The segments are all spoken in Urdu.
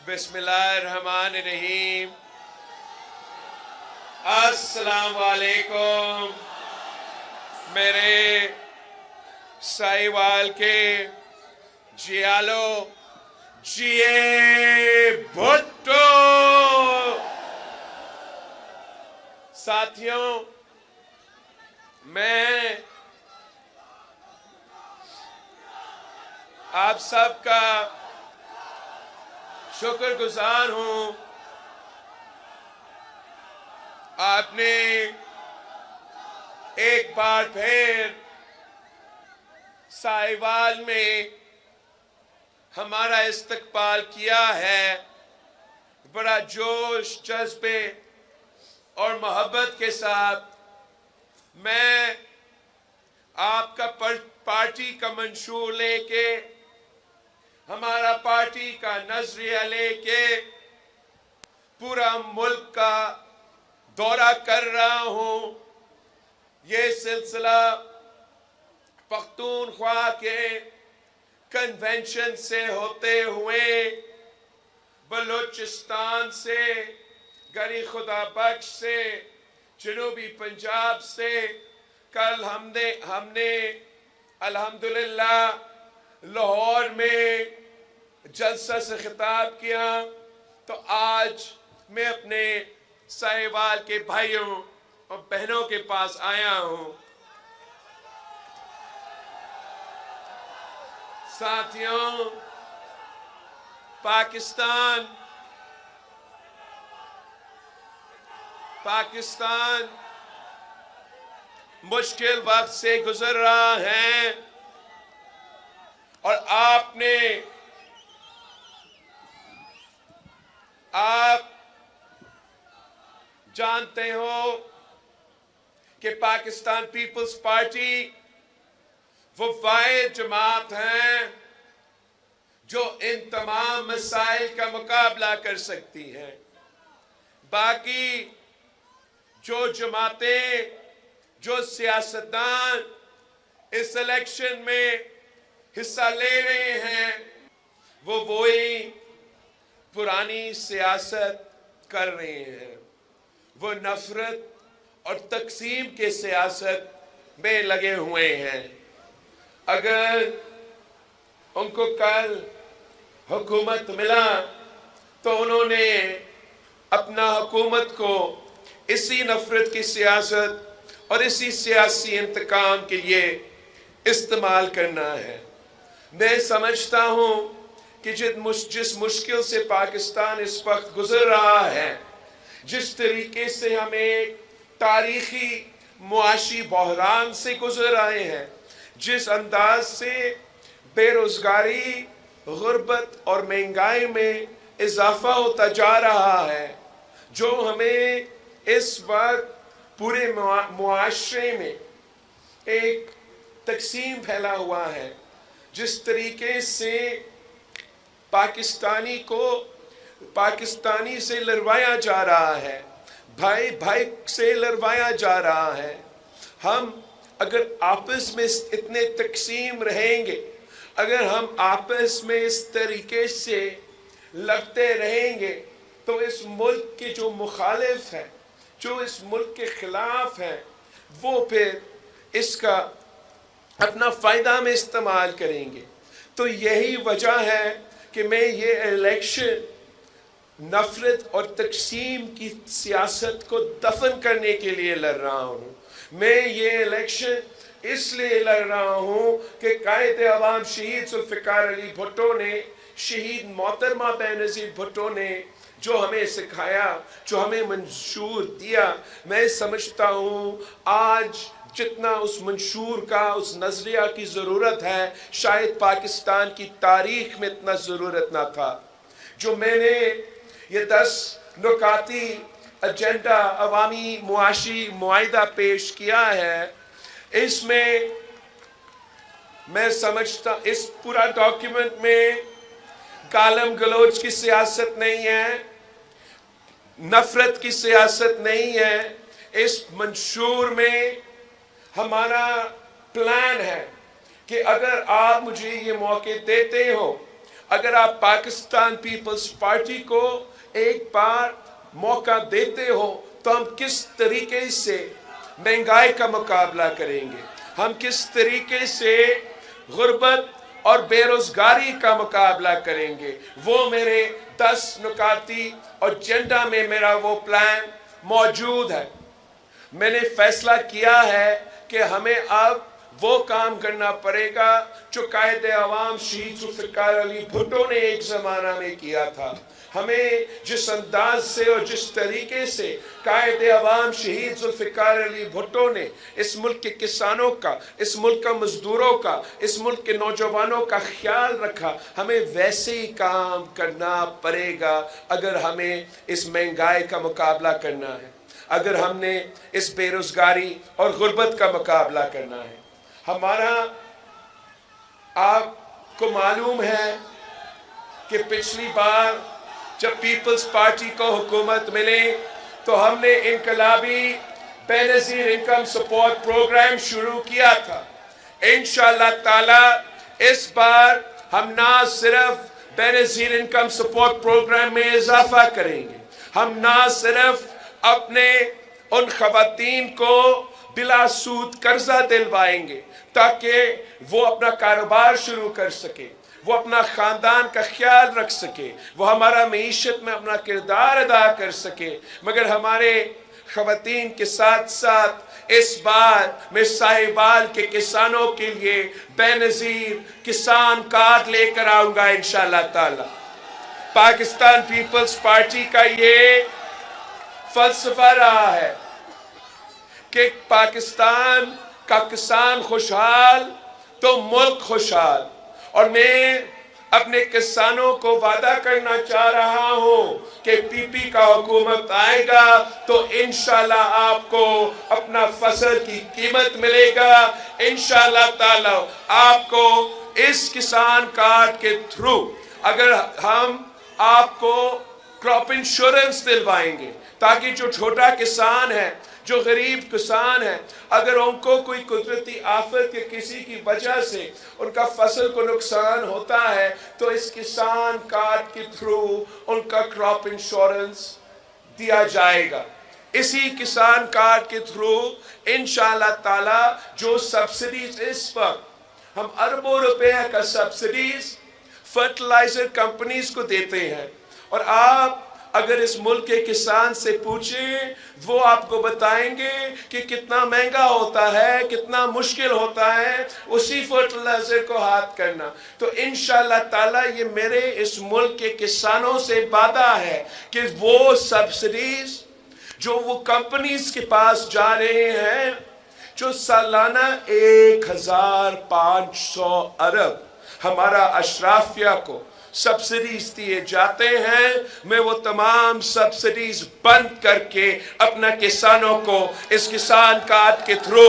بسم اللہ الرحمن الرحیم۔ السلام علیکم میرے سائیوال کے جیالو جیے بھٹو ساتھیوں، میں آپ سب کا شکر گزار ہوں۔ آپ نے ایک بار پھر سائیوال میں ہمارا استقبال کیا ہے، بڑا جوش جذبے اور محبت کے ساتھ۔ میں آپ کا پارٹی کا منشور لے کے، ہمارا پارٹی کا نظریہ لے کے پورا ملک کا دورہ کر رہا ہوں۔ یہ سلسلہ پختونخوا کے کنونشن سے ہوتے ہوئے بلوچستان سے، گری خدا بخش سے، جنوبی پنجاب سے، کل ہم نے الحمدللہ لاہور میں جلسہ سے خطاب کیا، تو آج میں اپنے سائیوال کے بھائیوں اور بہنوں کے پاس آیا ہوں۔ ساتھیوں، پاکستان مشکل وقت سے گزر رہا ہے، اور آپ جانتے ہو کہ پاکستان پیپلز پارٹی وہ واحد جماعت ہے جو ان تمام مسائل کا مقابلہ کر سکتی ہے۔ باقی جو جماعتیں، جو سیاستدان اس الیکشن میں حصہ لے رہے ہیں، وہ وہی پرانی سیاست کر رہے ہیں۔ وہ نفرت اور تقسیم کے سیاست میں لگے ہوئے ہیں۔ اگر ان کو کل حکومت ملا تو انہوں نے اپنا حکومت کو اسی نفرت کی سیاست اور اسی سیاسی انتقام کے لیے استعمال کرنا ہے۔ میں سمجھتا ہوں کہ جس مشکل سے پاکستان اس وقت گزر رہا ہے، جس طریقے سے ہم ایک تاریخی معاشی بحران سے گزر رہے ہیں، جس انداز سے بے روزگاری، غربت اور مہنگائی میں اضافہ ہوتا جا رہا ہے، جو ہمیں اس وقت پورے معاشرے میں ایک تقسیم پھیلا ہوا ہے، جس طریقے سے پاکستانی سے لڑوایا جا رہا ہے، بھائی بھائی سے لڑوایا جا رہا ہے۔ ہم اگر آپس میں اتنے تقسیم رہیں گے، اگر ہم آپس میں اس طریقے سے لڑتے رہیں گے، تو اس ملک کے جو مخالف ہیں، جو اس ملک کے خلاف ہیں، وہ پھر اس کا اپنا فائدہ میں استعمال کریں گے۔ تو یہی وجہ ہے کہ میں یہ الیکشن نفرت اور تقسیم کی سیاست کو دفن کرنے کے لیے لڑ رہا ہوں۔ میں یہ الیکشن اس لیے لڑ رہا ہوں کہ قائد عوام شہید ذوالفقار علی بھٹو نے، شہید محترمہ بینظیر بھٹو نے جو ہمیں سکھایا، جو ہمیں منشور دیا، میں سمجھتا ہوں آج جتنا اس منشور کا، اس نظریہ کی ضرورت ہے، شاید پاکستان کی تاریخ میں اتنا ضرورت نہ تھا۔ جو میں نے یہ 10 نکاتی ایجنڈا عوامی معاشی معاہدہ پیش کیا ہے، اس میں میں سمجھتا اس پورا ڈاکیومنٹ میں گالم گلوچ کی سیاست نہیں ہے، نفرت کی سیاست نہیں ہے۔ اس منشور میں ہمارا پلان ہے کہ اگر آپ مجھے یہ موقع دیتے ہو، اگر آپ پاکستان پیپلز پارٹی کو ایک بار موقع دیتے ہو تو ہم کس طریقے سے مہنگائی کا مقابلہ کریں گے، ہم کس طریقے سے غربت اور بے روزگاری کا مقابلہ کریں گے، وہ میرے 10 نکاتی ایجنڈا میں میرا وہ پلان موجود ہے۔ میں نے فیصلہ کیا ہے کہ ہمیں اب وہ کام کرنا پڑے گا جو قائد عوام شہید ذوالفقار علی بھٹو نے ایک زمانہ میں کیا تھا۔ ہمیں جس انداز سے اور جس طریقے سے قائد عوام شہید ذوالفقار علی بھٹو نے اس ملک کے کسانوں کا، اس ملک کے مزدوروں کا، اس ملک کے نوجوانوں کا خیال رکھا، ہمیں ویسے ہی کام کرنا پڑے گا اگر ہمیں اس مہنگائی کا مقابلہ کرنا ہے، اگر ہم نے اس بے روزگاری اور غربت کا مقابلہ کرنا ہے۔ ہمارا آپ کو معلوم ہے کہ پچھلی بار جب پیپلز پارٹی کو حکومت ملے تو ہم نے انقلابی بے نظیر انکم سپورٹ پروگرام شروع کیا تھا۔ انشاءاللہ تعالی اس بار ہم نہ صرف بے نظیر انکم سپورٹ پروگرام میں اضافہ کریں گے، ہم نہ صرف اپنے ان خواتین کو بلا سود قرضہ دلوائیں گے تاکہ وہ اپنا کاروبار شروع کر سکے، وہ اپنا خاندان کا خیال رکھ سکے، وہ ہمارا معیشت میں اپنا کردار ادا کر سکے، مگر ہمارے خواتین کے ساتھ ساتھ اس بار میں ساہیوال کے کسانوں کے لیے بے نظیر کسان کارڈ لے کر آؤں گا انشاءاللہ تعالی۔ پاکستان پیپلز پارٹی کا یہ فلسفہ رہا ہے کہ پاکستان کا کسان خوشحال تو ملک خوشحال، اور میں اپنے کسانوں کو وعدہ کرنا چاہ رہا ہوں کہ پی پی کا حکومت آئے گا تو انشاءاللہ آپ کو اپنا فصل کی قیمت ملے گا، انشاءاللہ تعالی آپ کو اس کسان کارڈ کے تھرو اگر ہم آپ کو کراپ انشورنس دلوائیں گے تاکہ جو چھوٹا کسان ہے، جو غریب کسان ہے، اگر ان کو کوئی قدرتی آفت یا کسی کی وجہ سے ان کا فصل کو نقصان ہوتا ہے تو اس کسان کارڈ کے تھرو ان کا کراپ انشورنس دیا جائے گا۔ اسی کسان کارڈ کے تھرو انشاءاللہ تعالی جو سبسڈیز اس وقت ہم اربوں روپے کا سبسڈیز فرٹیلائزر کمپنیز کو دیتے ہیں، اور آپ اگر اس ملک کے کسان سے پوچھیں وہ آپ کو بتائیں گے کہ کتنا مہنگا ہوتا ہے، کتنا مشکل ہوتا ہے اسی فرٹیلائزر کو ہاتھ کرنا۔ تو انشاءاللہ تعالی یہ میرے اس ملک کے کسانوں سے وعدہ ہے کہ وہ سبسڈیز جو وہ کمپنیز کے پاس جا رہے ہیں جو سالانہ 1500 ارب ہمارا اشرافیہ کو سبسڈیز دیے جاتے ہیں، میں وہ تمام سبسڈیز بند کر کے اپنا کسانوں کو اس کسان کارڈ کے تھرو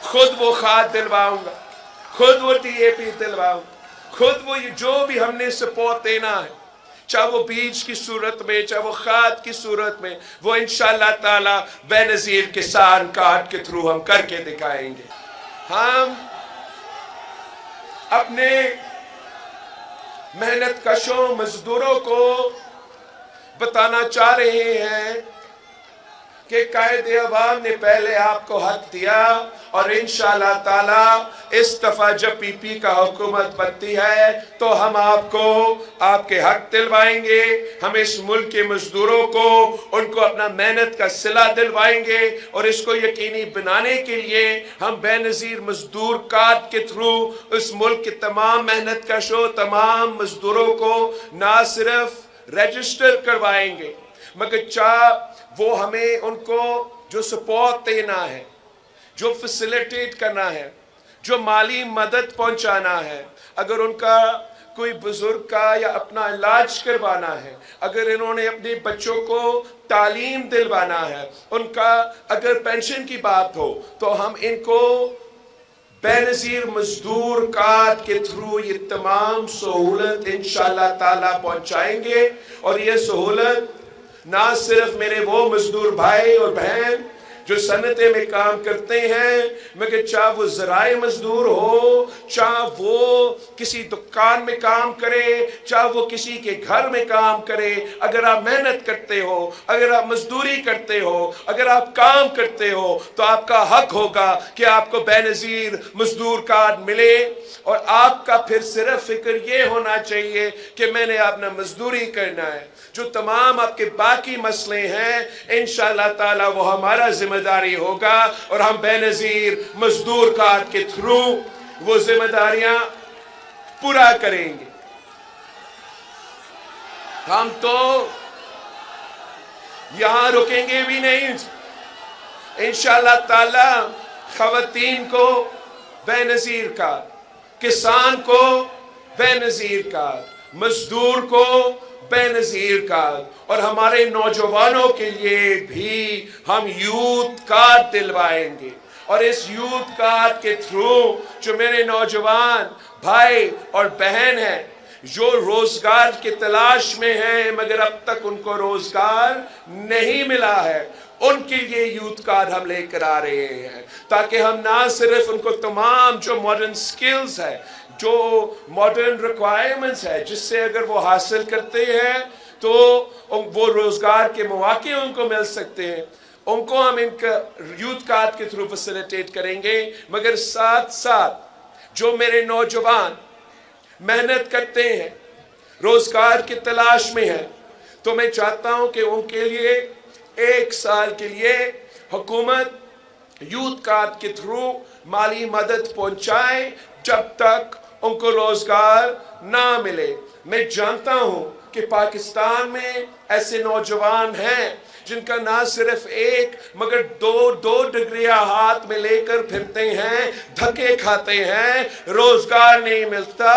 خود وہ کھاد دلواؤں گا، خود وہ ٹی اے پی دلواؤں گا، خود وہ جو بھی ہم نے سپورٹ دینا ہے، چاہے وہ بیج کی صورت میں، چاہے وہ کھاد کی صورت میں، وہ انشاءاللہ تعالی بے نظیر کسان کارڈ کے تھرو ہم کر کے دکھائیں گے۔ ہم اپنے محنت کشوں مزدوروں کو بتانا چاہ رہے ہیں کہ قائد عوام نے پہلے آپ کو حق دیا، اور انشاءاللہ تعالی اس دفعہ جب پی پی کا حکومت بنتی ہے تو ہم آپ کو آپ کے حق دلوائیں گے، ہم اس ملک کے مزدوروں کو ان کو اپنا محنت کا صلہ دلوائیں گے، اور اس کو یقینی بنانے کے لیے ہم بے نظیر مزدور کارڈ کے تھرو اس ملک کے تمام محنت کشوں، تمام مزدوروں کو نہ صرف رجسٹر کروائیں گے مگر وہ ہمیں ان کو جو سپورٹ دینا ہے، جو فیسیلیٹیٹ کرنا ہے، جو مالی مدد پہنچانا ہے، اگر ان کا کوئی بزرگ کا یا اپنا علاج کروانا ہے، اگر انہوں نے اپنے بچوں کو تعلیم دلوانا ہے، ان کا اگر پینشن کی بات ہو تو ہم ان کو بے نظیر مزدور کارڈ کے تھرو یہ تمام سہولت انشاءاللہ تعالی پہنچائیں گے، اور یہ سہولت نہ صرف میرے وہ مزدور بھائی اور بہن جو صنعتیں میں کام کرتے ہیں، مگر چاہے وہ زراعی مزدور ہو، چاہے وہ کسی دکان میں کام کرے، چاہے وہ کسی کے گھر میں کام کرے، اگر آپ محنت کرتے ہو، اگر آپ مزدوری کرتے ہو، اگر آپ کام کرتے ہو، تو آپ کا حق ہوگا کہ آپ کو بے نظیر مزدور کارڈ ملے، اور آپ کا پھر صرف فکر یہ ہونا چاہیے کہ میں نے اپنا مزدوری کرنا ہے۔ جو تمام آپ کے باقی مسئلے ہیں انشاءاللہ تعالی وہ ہمارا ذمہ داری ہوگا، اور ہم بے نظیر مزدور کارڈ کے تھرو وہ ذمہ داریاں پورا کریں گے۔ ہم تو یہاں رکیں گے بھی نہیں، انشاءاللہ تعالی خواتین کو بے نظیر کارڈ، کسان کو بے نظیر کارڈ، مزدور کو بے نظیر کارڈ، اور ہمارے نوجوانوں کے لیے بھی ہم یوتھ کارڈ دلوائیں گے۔ اور اس یوتھ کارڈ کے تھرو جو میرے نوجوان بھائی اور بہن ہیں جو روزگار کی تلاش میں ہیں مگر اب تک ان کو روزگار نہیں ملا ہے، ان کے لیے یوتھ کارڈ ہم لے کر آ رہے ہیں، تاکہ ہم نہ صرف ان کو تمام جو ماڈرن سکلز ہے، جو ماڈرن ریکوائرمنٹس ہے، جس سے اگر وہ حاصل کرتے ہیں تو وہ روزگار کے مواقع ان کو مل سکتے ہیں، ان کو ہم ان کا یوتھ کارڈ کے تھرو فیسیلیٹیٹ کریں گے، مگر ساتھ ساتھ جو میرے نوجوان محنت کرتے ہیں، روزگار کی تلاش میں ہیں، تو میں چاہتا ہوں کہ ان کے لیے 1 سال کے لیے حکومت یوتھ کارڈ کے تھرو مالی مدد پہنچائے جب تک ان کو روزگار نہ ملے۔ میں جانتا ہوں کہ پاکستان میں ایسے نوجوان ہیں جن کا نہ صرف 1 مگر 2 ڈگریاں ہاتھ میں لے کر پھرتے ہیں، دھکے کھاتے ہیں، روزگار نہیں ملتا۔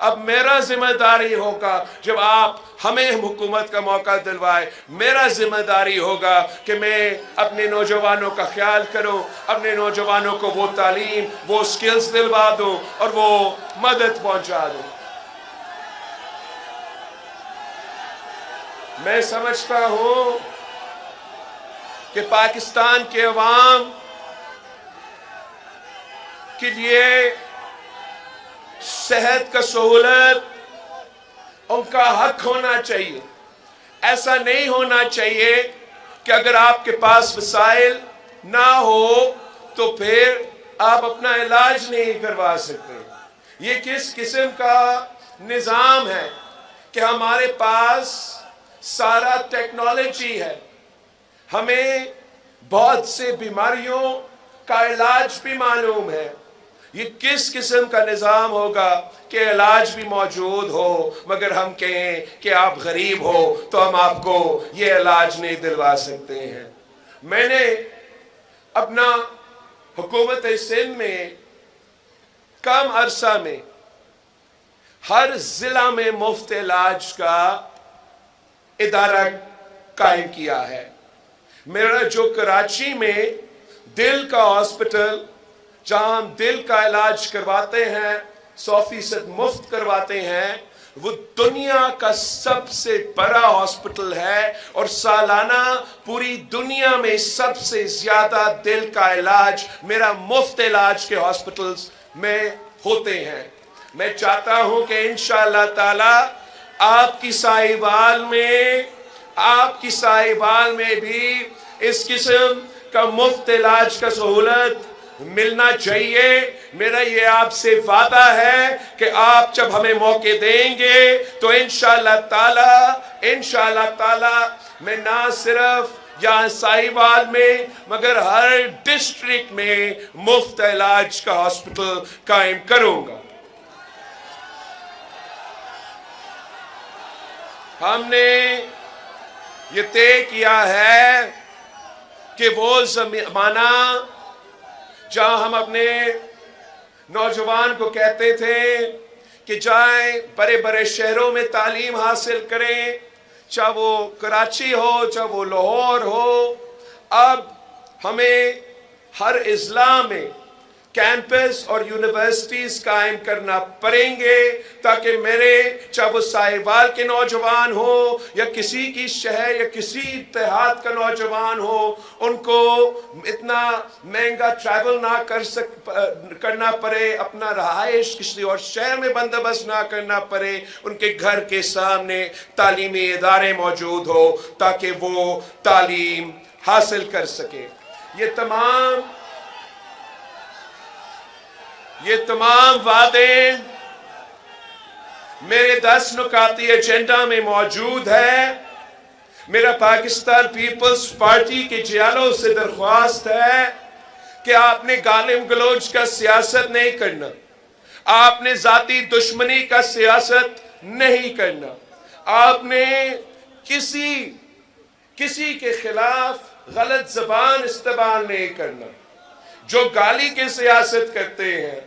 اب میرا ذمہ داری ہوگا، جب آپ ہمیں حکومت کا موقع دلوائے، میرا ذمہ داری ہوگا کہ میں اپنے نوجوانوں کا خیال کروں، اپنے نوجوانوں کو وہ تعلیم، وہ سکلز دلوا دوں اور وہ مدد پہنچا دوں۔ میں سمجھتا ہوں کہ پاکستان کے عوام کے لیے صحت کا سہولت ان کا حق ہونا چاہیے۔ ایسا نہیں ہونا چاہیے کہ اگر آپ کے پاس وسائل نہ ہو تو پھر آپ اپنا علاج نہیں کروا سکتے۔ یہ کس قسم کا نظام ہے کہ ہمارے پاس سارا ٹیکنالوجی ہے، ہمیں بہت سے بیماریوں کا علاج بھی معلوم ہے، یہ کس قسم کا نظام ہوگا کہ علاج بھی موجود ہو مگر ہم کہیں کہ آپ غریب ہو تو ہم آپ کو یہ علاج نہیں دلوا سکتے ہیں۔ میں نے اپنا حکومت سندھ میں کم عرصہ میں ہر ضلع میں مفت علاج کا ادارہ قائم کیا ہے۔ میرا جو کراچی میں دل کا ہاسپٹل، جہاں ہم دل کا علاج کرواتے ہیں، 100% مفت کرواتے ہیں، وہ دنیا کا سب سے بڑا ہاسپٹل ہے، اور سالانہ پوری دنیا میں سب سے زیادہ دل کا علاج میرا مفت علاج کے ہاسپٹلز میں ہوتے ہیں۔ میں چاہتا ہوں کہ انشاءاللہ تعالی آپ کی سائیوال میں بھی اس قسم کا مفت علاج کا سہولت ملنا چاہیے۔ میرا یہ آپ سے وعدہ ہے کہ آپ جب ہمیں موقع دیں گے تو انشاءاللہ تعالی میں نہ صرف یہاں سائیوال میں مگر ہر ڈسٹرکٹ میں مفت علاج کا ہاسپٹل قائم کروں گا۔ ہم نے یہ طے کیا ہے کہ وہ زمانہ جہاں ہم اپنے نوجوان کو کہتے تھے کہ جائیں بڑے بڑے شہروں میں تعلیم حاصل کریں، چاہے وہ کراچی ہو چاہے وہ لاہور ہو، اب ہمیں ہر اضلاع میں کیمپس اور یونیورسٹیز قائم کرنا پڑیں گے تاکہ میرے چاہے وہ ساہیوال کے نوجوان ہو یا کسی کی شہر یا کسی اتحاد کا نوجوان ہو، ان کو اتنا مہنگا ٹریول نہ کرنا پڑے، اپنا رہائش کسی اور شہر میں بندوبست نہ کرنا پڑے، ان کے گھر کے سامنے تعلیمی ادارے موجود ہو تاکہ وہ تعلیم حاصل کر سکے۔ یہ تمام وعدے میرے 10 نکاتی ایجنڈا میں موجود ہے۔ میرا پاکستان پیپلز پارٹی کے جیالوں سے درخواست ہے کہ آپ نے گالم گلوچ کا سیاست نہیں کرنا، آپ نے ذاتی دشمنی کا سیاست نہیں کرنا، آپ نے کسی کے خلاف غلط زبان استعمال نہیں کرنا۔ جو گالی کی سیاست کرتے ہیں،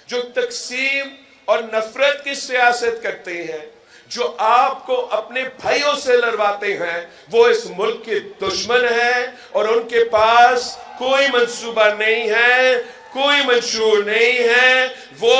جو تقسیم اور نفرت کی سیاست کرتے ہیں، جو آپ کو اپنے بھائیوں سے لڑواتے ہیں، وہ اس ملک کے دشمن ہیں اور ان کے پاس کوئی منصوبہ نہیں ہے، کوئی منشور نہیں ہے۔ وہ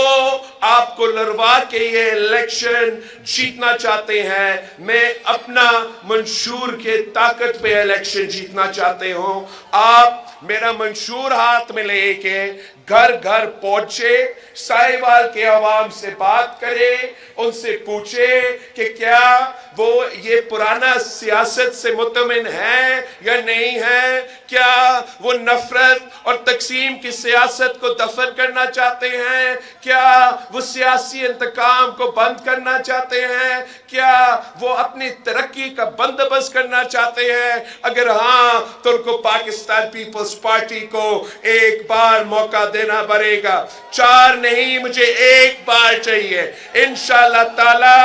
آپ کو لڑوا کے یہ الیکشن جیتنا چاہتے ہیں، میں اپنا منشور کے طاقت پہ الیکشن جیتنا چاہتے ہوں۔ آپ میرا منشور ہاتھ میں لے کے گھر گھر پہنچے، ساہیوال کے عوام سے بات کرے، ان سے پوچھے کہ کیا وہ یہ پرانا سیاست سے مطمئن ہے یا نہیں ہے، کیا وہ نفرت اور تقسیم کی سیاست کو دفن کرنا چاہتے ہیں، کیا وہ سیاسی انتقام کو بند کرنا چاہتے ہیں، کیا وہ اپنی ترقی کا بندوبست کرنا چاہتے ہیں۔ اگر ہاں تو ان کو پاکستان پیپلز پارٹی کو ایک بار موقع دینا پڑے گا، 4 نہیں، مجھے ایک بار چاہیے۔ انشاءاللہ تعالی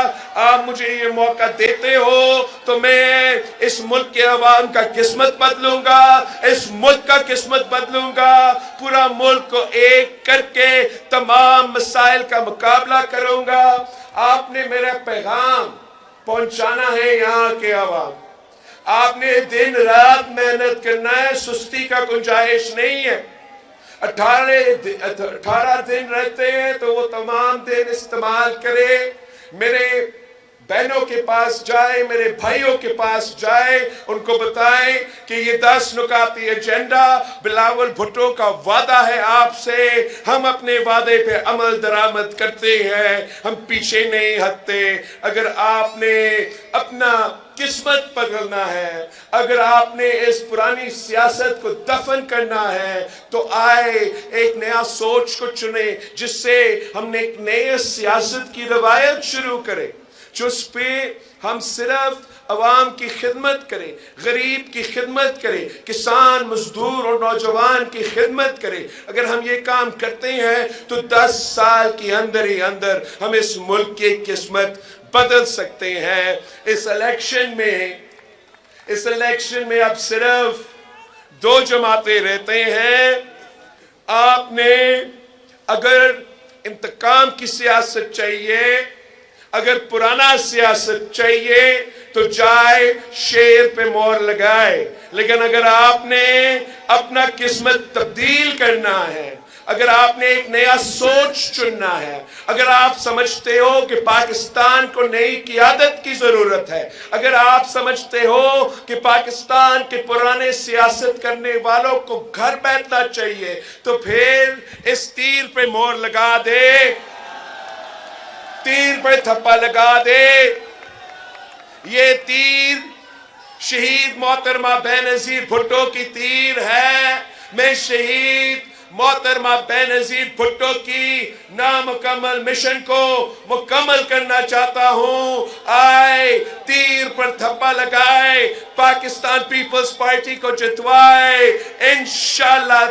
آپ مجھے یہ موقع دیتے ہو تو میں اس ملک کے عوام کا قسمت بدلوں گا، اس ملک کا قسمت بدلوں گا، پورا ملک کو ایک کر کے تمام مسائل کا مقابلہ کروں گا۔ آپ نے میرا پیغام پہنچانا ہے یہاں کے عوام، آپ نے دن رات محنت کرنا ہے، سستی کا گنجائش نہیں ہے۔ 18 دن رہتے ہیں تو وہ تمام دن استعمال کرے، میرے بہنوں کے پاس جائے، میرے بھائیوں کے پاس جائے، ان کو بتائیں کہ یہ 10 نکاتی ایجنڈا بلاول بھٹو کا وعدہ ہے آپ سے، ہم اپنے وعدے پہ عمل درآمد کرتے ہیں، ہم پیچھے نہیں ہٹتے۔ اگر آپ نے اپنا قسمت بدلنا ہے، اگر آپ نے اس پرانی سیاست کو دفن کرنا ہے تو آئے ایک نیا سوچ کو چنے، جس سے ہم نے ایک نئے سیاست کی روایت شروع کرے، جس پہ ہم صرف عوام کی خدمت کریں، غریب کی خدمت کریں، کسان، مزدور اور نوجوان کی خدمت کریں۔ اگر ہم یہ کام کرتے ہیں تو 10 سال کے اندر ہی اندر ہم اس ملک کی قسمت بدل سکتے ہیں۔ اس الیکشن میں اب صرف 2 جماعتیں رہتے ہیں۔ آپ نے اگر انتقام کی سیاست چاہیے، اگر پرانا سیاست چاہیے تو جائے شیر پہ مور لگائے، لیکن اگر آپ نے اپنا قسمت تبدیل کرنا ہے، اگر آپ نے ایک نیا سوچ چننا ہے، اگر آپ سمجھتے ہو کہ پاکستان کو نئی قیادت کی ضرورت ہے، اگر آپ سمجھتے ہو کہ پاکستان کے پرانے سیاست کرنے والوں کو گھر بیٹھنا چاہیے، تو پھر اس تیر پہ مور لگا دے، تیر پہ تھپا لگا دے۔ یہ تیر شہید محترمہ بے نظیر بھٹو کی تیر ہے۔ میں شہید محترمہ بے نظیر بھٹو کی نامکمل مشن کو مکمل کرنا چاہتا ہوں۔ آئے تیر پر تھپا لگائے، پاکستان پیپلز پارٹی کو جتوائے۔ انشاءاللہ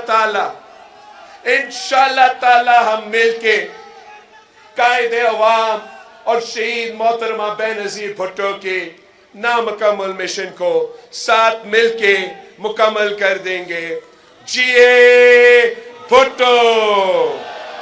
تعالی ہم مل کے قائد عوام اور شہید محترمہ بے نظیر بھٹو کے نامکمل مشن کو ساتھ مل کے مکمل کر دیں گے۔ جیے بھٹو!